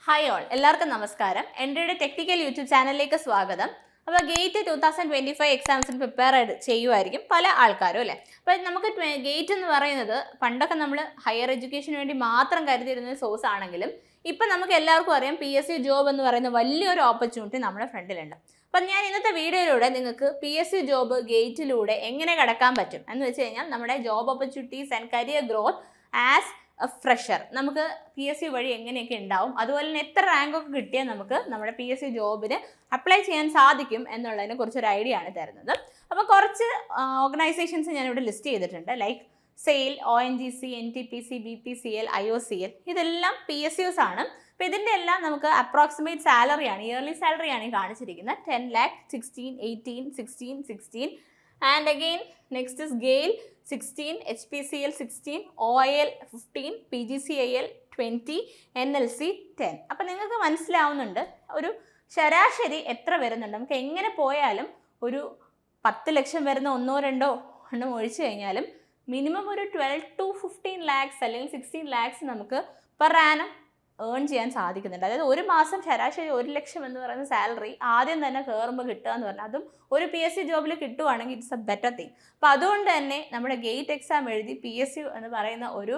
Hi all, എല്ലാവർക്കും നമസ്കാരം. എൻ്റെ ടെക്നിക്കൽ യൂട്യൂബ് ചാനലിലേക്ക് സ്വാഗതം. അപ്പോൾ ഗേറ്റ് 2025 എക്സാംസിന് പ്രിപ്പയർ ചെയ്യുമായിരിക്കും പല ആൾക്കാരും അല്ലേ. അപ്പോൾ നമുക്ക് ഗേറ്റ് എന്ന് പറയുന്നത് പണ്ടൊക്കെ നമ്മൾ ഹയർ എഡ്യൂക്കേഷന് വേണ്ടി മാത്രം കരുതിയിരുന്ന സോഴ്സ് ആണെങ്കിലും ഇപ്പം നമുക്ക് എല്ലാവർക്കും അറിയാം PSC ജോബ് എന്ന് പറയുന്ന വലിയൊരു ഓപ്പർച്യൂണിറ്റി നമ്മുടെ ഫ്രണ്ടിലുണ്ട്. അപ്പം ഞാൻ ഇന്നത്തെ വീഡിയോയിലൂടെ നിങ്ങൾക്ക് PSC ജോബ് ഗേറ്റിലൂടെ എങ്ങനെ കടക്കാൻ പറ്റും എന്ന് വെച്ച് കഴിഞ്ഞാൽ നമ്മുടെ job opportunities and career growth as fresher നമുക്ക് PSC വഴി എങ്ങനെയൊക്കെ ഉണ്ടാവും, അതുപോലെ തന്നെ എത്ര റാങ്കൊക്കെ കിട്ടിയാൽ നമുക്ക് നമ്മുടെ PSC ജോബിന് അപ്ലൈ ചെയ്യാൻ സാധിക്കും എന്നുള്ളതിനെ കുറിച്ചൊരു ഐഡിയ ആണ് തരുന്നത്. അപ്പോൾ കുറച്ച് ഓർഗനൈസേഷൻസ് ഞാനിവിടെ ലിസ്റ്റ് ചെയ്തിട്ടുണ്ട്. Like sale, ONGC, NTPC, BPCL, IOCL, ഇതെല്ലാം PSUs ആണ്. അപ്പോൾ ഇതിൻ്റെ എല്ലാം നമുക്ക് അപ്രോക്സിമേറ്റ് സാലറിയാണ്, ഇയർലി സാലറിയാണ് ഈ കാണിച്ചിരിക്കുന്നത്. 10 lakh, 16, 18, 16, 16. And again, next is GAIL 16, HPCL 16, OIL 15, PGCIL 20, NLC 10. അപ്പം നിങ്ങൾക്ക് മനസ്സിലാവുന്നുണ്ട് ഒരു ശരാശരി എത്ര വരുന്നുണ്ട്. നമുക്ക് എങ്ങനെ പോയാലും ഒരു 10 ലക്ഷം വരുന്ന 1-2 എണ്ണം ഒഴിച്ചു കഴിഞ്ഞാലും മിനിമം ഒരു 12 to 15 lakhs അല്ലെങ്കിൽ 16 lakhs നമുക്ക് പെർ ആനം ഏൺ ചെയ്യാൻ സാധിക്കുന്നുണ്ട്. അതായത് ഒരു മാസം ശരാശരി 1 ലക്ഷം എന്ന് പറയുന്ന സാലറി ആദ്യം തന്നെ കയറുമ്പോൾ കിട്ടുക എന്ന് പറഞ്ഞാൽ അതും ഒരു PSC ജോബിൽ കിട്ടുവാണെങ്കിൽ ഇറ്റ്സ് എ ബെറ്റർ തിങ്. അപ്പോൾ അതുകൊണ്ട് തന്നെ നമ്മുടെ ഗേറ്റ് എക്സാം എഴുതി PSU എന്ന് പറയുന്ന ഒരു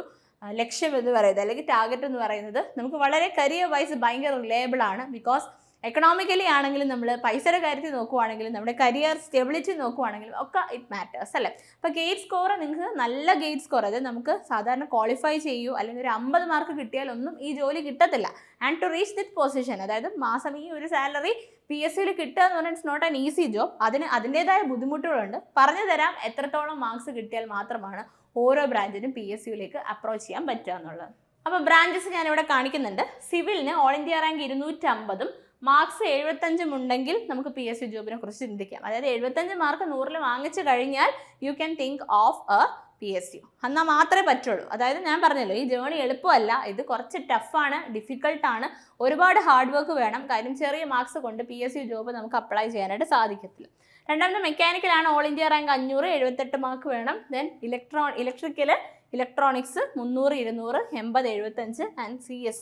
ലക്ഷ്യം എന്ന് പറയുന്നത് അല്ലെങ്കിൽ ടാർഗറ്റ് എന്ന് പറയുന്നത് നമുക്ക് വളരെ കരിയർ വൈസ് ഭയങ്കര റിലയബിൾ ആണ്. ബിക്കോസ് എക്കണോമിക്കലി ആണെങ്കിലും നമ്മൾ പൈസയുടെ കാര്യത്തിൽ നോക്കുവാണെങ്കിലും നമ്മുടെ കരിയർ സ്റ്റെബിലിറ്റി നോക്കുവാണെങ്കിലും ഒക്കെ ഇറ്റ് മാറ്റേഴ്സ് അല്ലേ. അപ്പോൾ ഗേറ്റ് സ്കോർ നിങ്ങൾക്ക് നല്ല ഗേറ്റ് സ്കോർ, അതായത് നമുക്ക് സാധാരണ ക്വാളിഫൈ ചെയ്യൂ അല്ലെങ്കിൽ ഒരു 50 മാർക്ക് കിട്ടിയാലൊന്നും ഈ ജോലി കിട്ടത്തില്ല. And to reach that position, അതായത് മാസം ഈ ഒരു സാലറി PSCയിൽ കിട്ടുക എന്ന് പറഞ്ഞാൽ it's not an easy job. അതിൻ്റേതായ ബുദ്ധിമുട്ടുകളുണ്ട്. പറഞ്ഞു തരാം എത്രത്തോളം മാർക്സ് കിട്ടിയാൽ മാത്രമാണ് ഓരോ ബ്രാഞ്ചിനും PSCയിലേക്ക് അപ്രോച്ച് ചെയ്യാൻ പറ്റുക എന്നുള്ളത്. അപ്പോൾ ബ്രാഞ്ചസ് ഞാനിവിടെ കാണിക്കുന്നുണ്ട്. സിവിലിന് ഓൾ ഇന്ത്യ റാങ്ക് 250 മാർക്സ് 75 ഉണ്ടെങ്കിൽ നമുക്ക് PSC ജോബിനെ കുറിച്ച് ചിന്തിക്കാം. അതായത് 75 മാർക്ക് 100ൽ വാങ്ങിച്ചു കഴിഞ്ഞാൽ you can think of A PSU. എന്നാൽ മാത്രമേ പറ്റുള്ളൂ. അതായത് ഞാൻ പറഞ്ഞല്ലോ, ഈ ജേണി എളുപ്പമല്ല, ഇത് കുറച്ച് ടഫാണ്, ഡിഫിക്കൾട്ടാണ്, ഒരുപാട് ഹാർഡ് വർക്ക് വേണം. കാര്യം ചെറിയ മാർക്സ് കൊണ്ട് PSC ജോബ് നമുക്ക് അപ്ലൈ ചെയ്യാനായിട്ട് സാധിക്കത്തില്ല. രണ്ടാമത്തെ മെക്കാനിക്കലാണ് ഓൾ ഇന്ത്യ റാങ്ക് 500, 78 മാർക്ക് വേണം. Then electronics 300, 200, 80, 75 and CS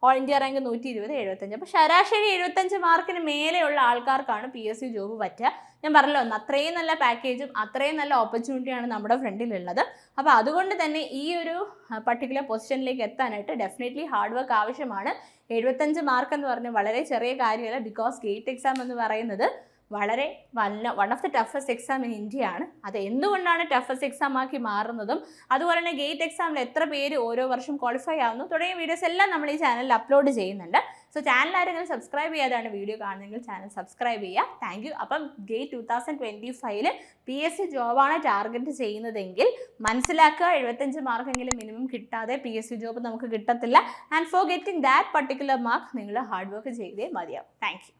all India rank 120, 75. അപ്പോൾ ശരാശരി 75 മാർക്കിന് മേലെയുള്ള ആൾക്കാർക്കാണ് PSC ജോബ് പറ്റുക. ഞാൻ പറഞ്ഞല്ലോ, അത്രയും നല്ല പാക്കേജും അത്രയും നല്ല ഓപ്പർച്യൂണിറ്റിയാണ് നമ്മുടെ ഫ്രണ്ടിലുള്ളത്. അപ്പോൾ അതുകൊണ്ട് തന്നെ ഈ ഒരു പർട്ടിക്കുലർ പൊസിഷനിലേക്ക് എത്താനായിട്ട് ഡെഫിനറ്റ്ലി ഹാർഡ് വർക്ക് ആവശ്യമാണ്. 75 മാർക്ക് എന്ന് പറഞ്ഞാൽ വളരെ ചെറിയ കാര്യമല്ല. ബിക്കോസ് ഗേറ്റ് എക്സാം എന്ന് പറയുന്നത് വളരെ one of the toughest exam in India ആണ്. അത് എന്തുകൊണ്ടാണ് ടഫസ്റ്റ് എക്സാം ആക്കി മാറുന്നതും അതുപോലെ തന്നെ ഗേറ്റ് എക്സാമിൽ എത്ര പേര് ഓരോ വർഷം ക്വാളിഫൈ ആവുന്നു തുടങ്ങിയ വീഡിയോസ് എല്ലാം നമ്മൾ ഈ ചാനലിൽ അപ്ലോഡ് ചെയ്യുന്നുണ്ട്. സോ ചാനൽ ആരെങ്കിലും സബ്സ്ക്രൈബ് ചെയ്യാതാണ് വീഡിയോ കാണുന്നതെങ്കിൽ ചാനൽ സബ്സ്ക്രൈബ് ചെയ്യുക. Thank you. അപ്പം ഗേറ്റ് 2025 PSC ജോബാണ് ടാർഗറ്റ് ചെയ്യുന്നതെങ്കിൽ മനസ്സിലാക്കുക, 75 മാർക്കെങ്കിലും മിനിമം കിട്ടാതെ PSC ജോബ് നമുക്ക് കിട്ടത്തില്ല. And for getting that particular mark നിങ്ങൾ ഹാർഡ് വർക്ക് ചെയ്തേ മതിയാവും. Thank you.